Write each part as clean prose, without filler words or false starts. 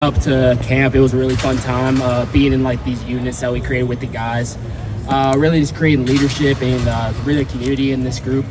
Up to camp, it was a really fun time being in like these units that we created with the guys. Really just creating leadership and really a community in this group.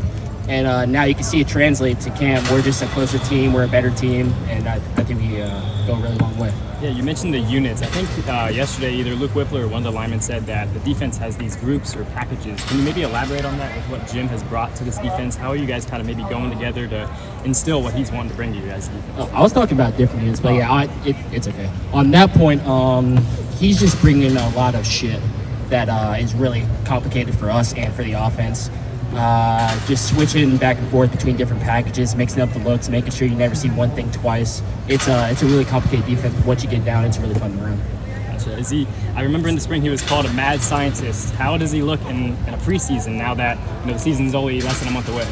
And now you can see it translate to camp. We're just a closer team, we're a better team, and I think we go a really long way. Yeah, you mentioned the units. I think yesterday either Luke Whippler or one of the linemen said that the defense has these groups or packages. Can you maybe elaborate on that with what Jim has brought to this defense? How are you guys kind of maybe going together to instill what he's wanting to bring to you guys? I was talking about different units, but yeah, it's okay. On that point, he's just bringing a lot of shit that is really complicated for us and for the offense. Just switching back and forth between different packages, mixing up the looks, making sure you never see one thing twice. It's a really complicated defense, but once you get down, it's really fun to run. Gotcha. I remember in the spring he was called a mad scientist. How does he look in a preseason now that the season's only less than a month away?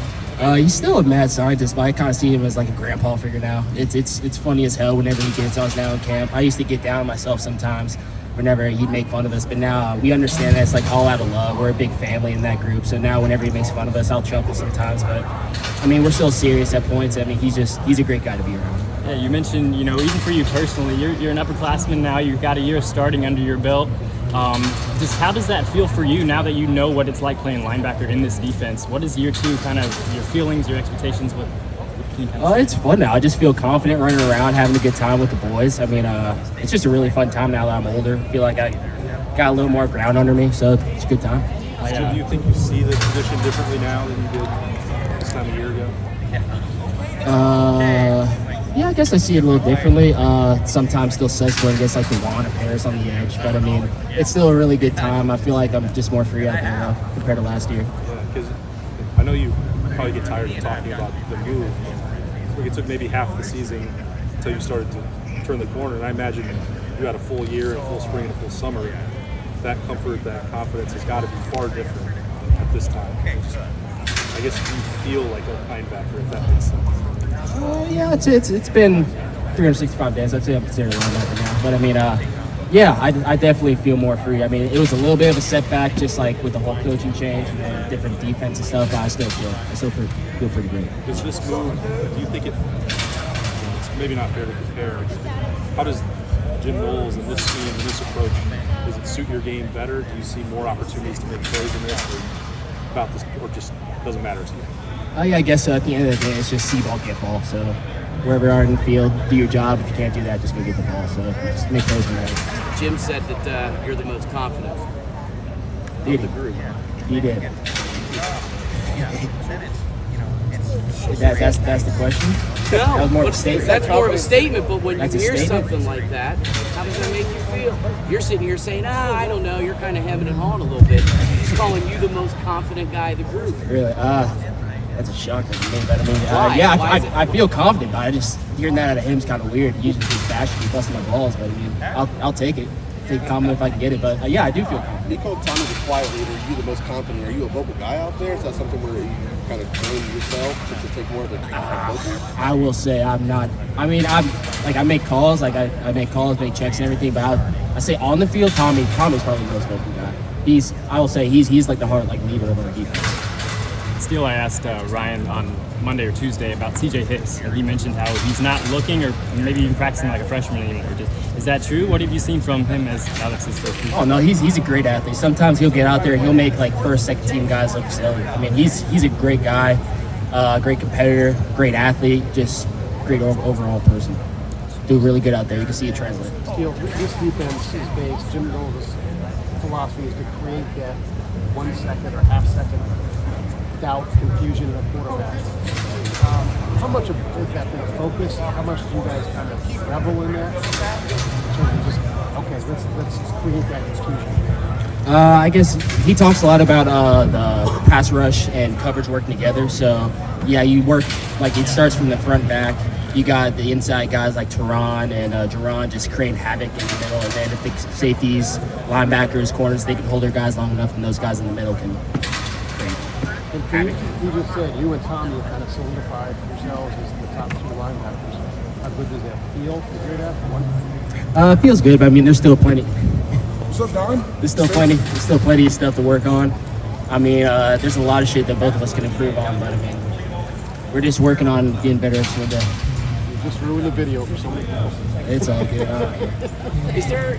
He's still a mad scientist, but I kind of see him as like a grandpa figure now. It's funny as hell whenever he gets us down in camp. I used to get down myself sometimes whenever he'd make fun of us, but now we understand that it's like all out of love. We're a big family in that group, so now whenever he makes fun of us, I'll chuckle sometimes, but I mean, we're still serious at points. I mean, he's a great guy to be around. Yeah, you mentioned, even for you personally, you're an upperclassman now, you've got a year starting under your belt. Just how does that feel for you now that you know what it's like playing linebacker in this defense? What is year two kind of your feelings, your expectations with the team? It's fun now. I just feel confident running around, having a good time with the boys. I mean, it's just a really fun time now that I'm older. I feel like I got a little more ground under me, so it's a good time. So do you think you see the position differently now than you did this time a year ago? Yeah, I guess I see it a little differently. Sometimes still says when it gets like the Juan or Paris on the edge, but I mean, it's still a really good time. I feel like I'm just more free out there now compared to last year. Yeah, because I know you probably get tired of talking about the move. It took maybe half the season until you started to turn the corner, and I imagine you had a full year, and a full spring, and a full summer. That comfort, that confidence has got to be far different at this time. I guess you feel like a linebacker, if that makes sense. Yeah, it's been 365 days. I'd say I'm considered a linebacker now. But I mean, yeah, I definitely feel more free. I mean, it was a little bit of a setback, just like with the whole coaching change and different defense and stuff. But I still feel pretty great. Does this move? Do you think it's maybe not fair to compare? How does Jim Knowles and this team and this approach, does it suit your game better? Do you see more opportunities to make plays in this, or about this, or just doesn't matter to you? Yeah, I guess at the end of the day, it's just see ball, get ball. So wherever you are in the field, do your job. If you can't do that, just go get the ball. So just make those right. Jim said that you're the most confident Did of the group. He did. That's the question? That was more of a statement. That's more of a statement, but when That's you a hear statement? something like that, how does that make you feel? You're sitting here saying, I don't know, you're kind of hemming and hawing a little bit. He's calling you the most confident guy of the group. Really? That's a shocker to me. But I mean, Why? yeah, Why is it? I feel confident, but I just hearing that out of him is kind of weird. Usually he's bashing me, busting my balls, but I mean, I'll take it. Take compliment if I can get it. But yeah, I do feel confident. You called Tommy the quiet leader. Are you the most confident? Are you a vocal guy out there? Is that something where you kind of train yourself to take more of the vocal? I will say I'm not. I mean, I make calls, I make calls, make checks and everything. But I say on the field, Tommy's probably the most vocal guy. I will say he's like the heart, like leader of our defense. Steele, I asked Ryan on Monday or Tuesday about CJ Hicks, and he mentioned how he's not looking or maybe even practicing like a freshman anymore. Is that true? What have you seen from him as Alex's first season? Oh no, he's a great athlete. Sometimes he'll get out there and he'll make like first, second team guys look silly. I mean, he's a great guy, great competitor, great athlete, just great overall person. Do really good out there. You can see it translate. Steele, this defense is based, Jim Knowles' philosophy is to create that 1 second or half second doubt, confusion in the quarterbacks. How much of that been focus? How much do you guys kind of revel in that? In terms of just, okay, let's create that confusion. I guess he talks a lot about the pass rush and coverage working together. So, yeah, you work, like it starts from the front back. You got the inside guys like Tehran and Duran just creating havoc in the middle. And then if the safeties, linebackers, corners, they can hold their guys long enough and those guys in the middle can create And for you just said you and Tommy have kind of solidified yourselves as the top two linebackers. How good does that feel to hear that? It feels good, but I mean, there's still plenty. What's up, Don? There's still plenty of stuff to work on. I mean, there's a lot of shit that both of us can improve on, but I mean, we're just working on getting better every single day. just ruined the video for so many people. It's all good. Is there